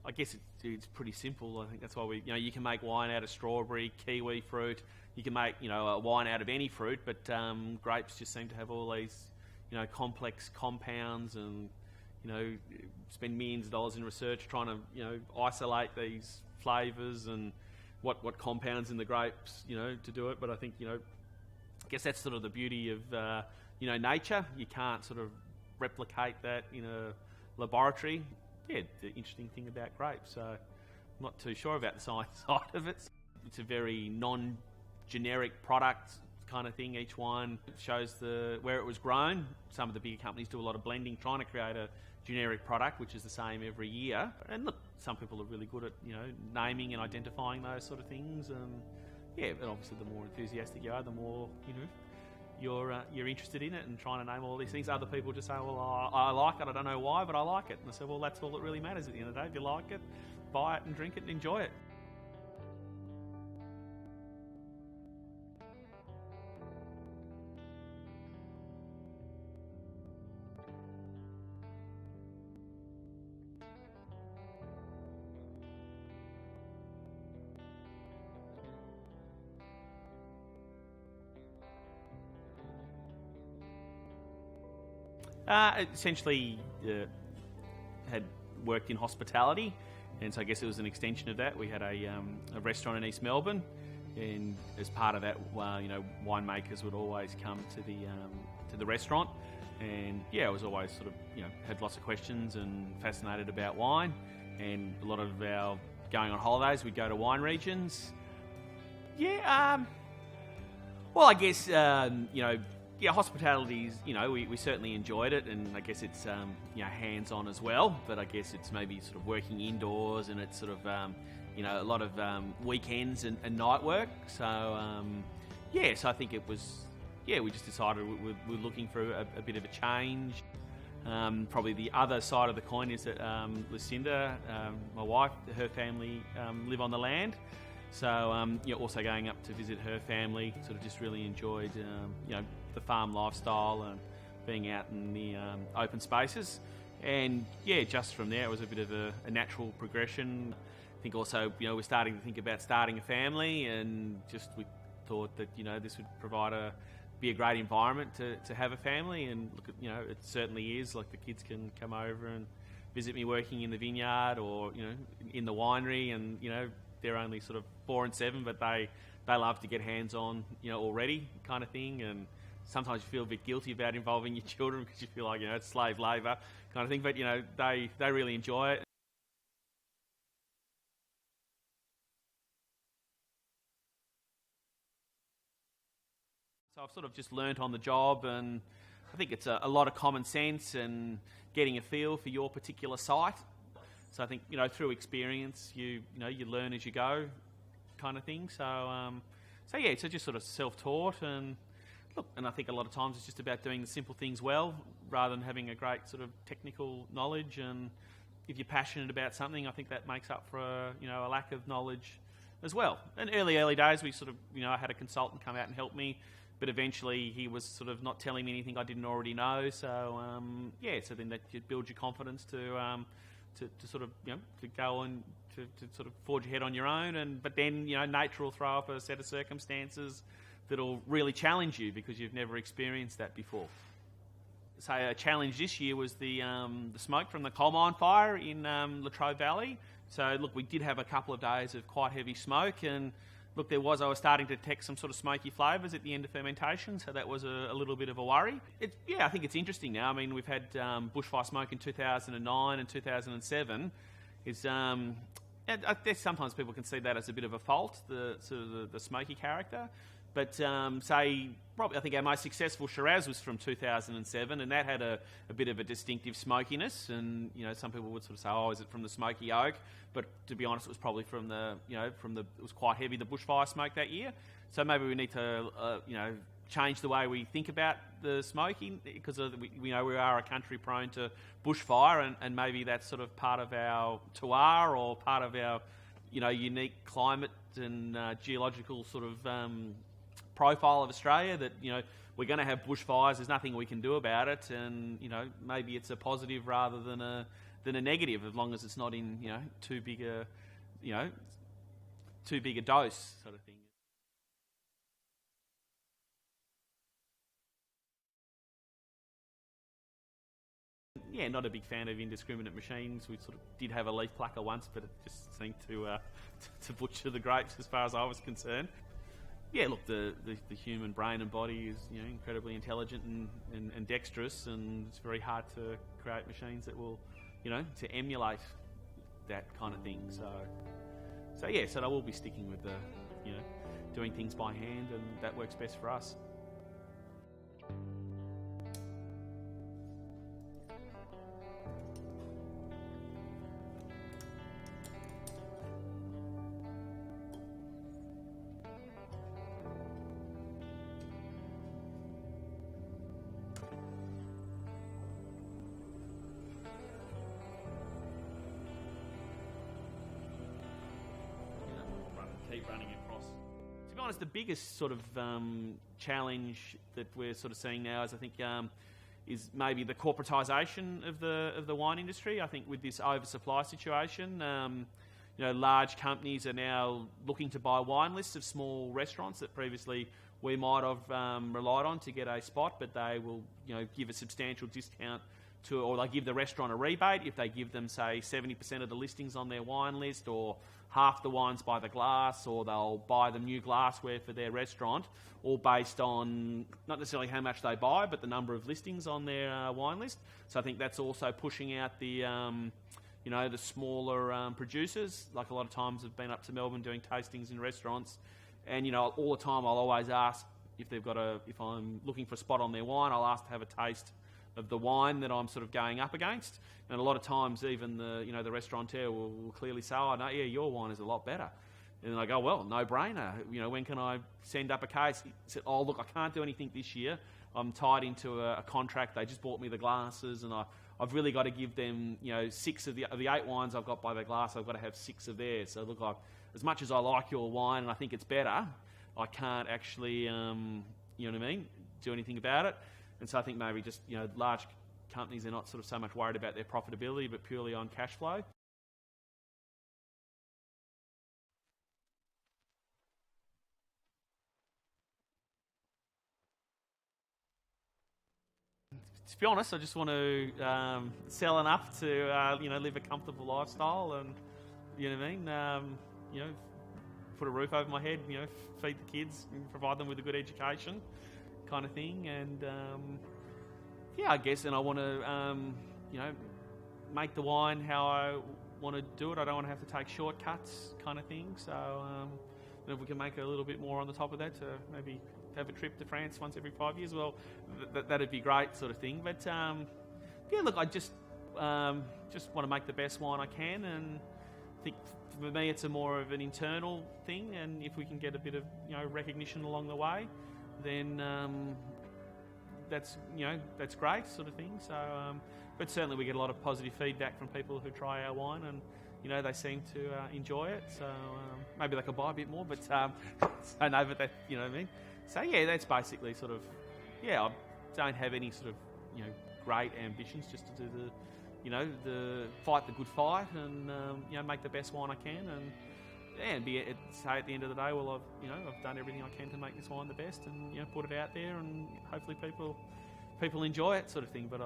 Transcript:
I guess it's pretty simple. I think that's why you can make wine out of strawberry, kiwi fruit. You can make, a wine out of any fruit, but grapes just seem to have all these, complex compounds, and, spend millions of dollars in research trying to, isolate these flavours and what compounds in the grapes, to do it. But I think, I guess that's sort of the beauty of, nature. You can't sort of replicate that in a laboratory. Yeah, the interesting thing about grapes. So I'm not too sure about the science side of it. It's a very non-generic product kind of thing. Each one shows where it was grown. Some of the bigger companies do a lot of blending, trying to create a generic product which is the same every year. And look, some people are really good at naming and identifying those sort of things. And but obviously the more enthusiastic you are, the more you're interested in it and trying to name all these things. Other people just say, well, I like it, I don't know why, but I like it. And I say, well, that's all that really matters at the end of the day. If you like it, buy it and drink it and enjoy it. Essentially, had worked in hospitality, and so I guess it was an extension of that. We had a restaurant in East Melbourne, and as part of that, winemakers would always come to the restaurant, and I was always sort of had lots of questions and fascinated about wine, and a lot of our going on holidays, we'd go to wine regions. Well, I guess hospitality is, we certainly enjoyed it, and I guess it's, hands-on as well, but I guess it's maybe sort of working indoors, and it's sort of, a lot of weekends and night work. So, so I think it was, we just decided we're looking for a bit of a change. Probably the other side of the coin is that Lucinda, my wife, her family live on the land. So, also going up to visit her family, sort of just really enjoyed, the farm lifestyle and being out in the open spaces. And, just from there, it was a bit of a natural progression. I think also, we're starting to think about starting a family, and just we thought that, this would be a great environment to have a family. And look, it certainly is. Like, the kids can come over and visit me working in the vineyard or, in the winery, and, they're only sort of 4 and 7, but they love to get hands-on, already kind of thing. And sometimes you feel a bit guilty about involving your children because you feel like, it's slave labour kind of thing. But, they really enjoy it. So I've sort of just learnt on the job, and I think it's a lot of common sense and getting a feel for your particular site. So I think, through experience, you learn as you go kind of thing. So just sort of self-taught, and look, and I think a lot of times it's just about doing the simple things well rather than having a great sort of technical knowledge. And if you're passionate about something, I think that makes up for a lack of knowledge as well. In early days, we sort of, I had a consultant come out and help me, but eventually he was sort of not telling me anything I didn't already know. So, so then that builds your confidence to sort of, to go and to sort of forge ahead on your own. But then, nature will throw up a set of circumstances that'll really challenge you because you've never experienced that before. So a challenge this year was the smoke from the coal mine fire in Latrobe Valley. So look, we did have a couple of days of quite heavy smoke, and look, I was starting to detect some sort of smoky flavours at the end of fermentation, so that was a little bit of a worry. I think it's interesting now. I mean, we've had bushfire smoke in 2009 and 2007. I guess sometimes people can see that as a bit of a fault, the smoky character. But I think our most successful Shiraz was from 2007, and that had a bit of a distinctive smokiness. And some people would sort of say, "Oh, is it from the smoky oak?" But to be honest, it was probably from it was quite heavy, the bushfire smoke that year. So maybe we need to change the way we think about the smoking, because we are a country prone to bushfire, and maybe that's sort of part of our terroir or part of our unique climate and geological sort of profile of Australia, that we're going to have bushfires. There's nothing we can do about it, and maybe it's a positive rather than a than a negative, as long as it's not in too big a dose sort of thing. Yeah, not a big fan of indiscriminate machines. We sort of did have a leaf plucker once, but it just seemed to butcher the grapes as far as I was concerned. Yeah, look, the human brain and body is incredibly intelligent and dexterous, and it's very hard to create machines that will, to emulate that kind of thing. So I will be sticking with the, doing things by hand, and that works best for us. Keep running across. To be honest, the biggest sort of challenge that we're sort of seeing now is, I think, is maybe the corporatisation of the wine industry. I think with this oversupply situation, large companies are now looking to buy wine lists of small restaurants that previously we might have relied on to get a spot, but they will, give a substantial discount or they give the restaurant a rebate if they give them, say, 70% of the listings on their wine list, or half the wines by the glass, or they'll buy them new glassware for their restaurant, all based on not necessarily how much they buy, but the number of listings on their wine list. So I think that's also pushing out the, the smaller producers. Like, a lot of times I've been up to Melbourne doing tastings in restaurants, and all the time I'll always ask if I'm looking for a spot on their wine, I'll ask to have a taste of the wine that I'm sort of going up against. And a lot of times even the restaurateur will clearly say, "Oh, no, yeah, your wine is a lot better." And I go, "Well, no brainer. When can I send up a case?" He said, "Oh, look, I can't do anything this year. I'm tied into a contract. They just bought me the glasses, and I've really got to give them, 6 of the 8 wines I've got by the glass. I've got to have 6 of theirs. So look, as much as I like your wine and I think it's better, I can't actually, do anything about it." And so I think maybe just, large companies are not sort of so much worried about their profitability, but purely on cash flow. To be honest, I just want to sell enough to, live a comfortable lifestyle, and, put a roof over my head, feed the kids, and provide them with a good education, kind of thing. And I guess, and I want to, make the wine how I want to do it. I don't want to have to take shortcuts, kind of thing. So if we can make a little bit more on the top of that, to maybe have a trip to France once every 5 years, well, that'd be great, sort of thing. But look, I just want to make the best wine I can, and I think for me it's more of an internal thing. And if we can get a bit of recognition along the way, then that's great, sort of thing. So, but certainly we get a lot of positive feedback from people who try our wine, and they seem to enjoy it. So maybe they could buy a bit more, but so no, but that, what I mean. So that's basically sort of, I don't have any sort of great ambitions, just to do the fight the good fight, and make the best wine I can, and say at the end of the day, well, I've done everything I can to make this wine the best, and put it out there, and hopefully people enjoy it, sort of thing. But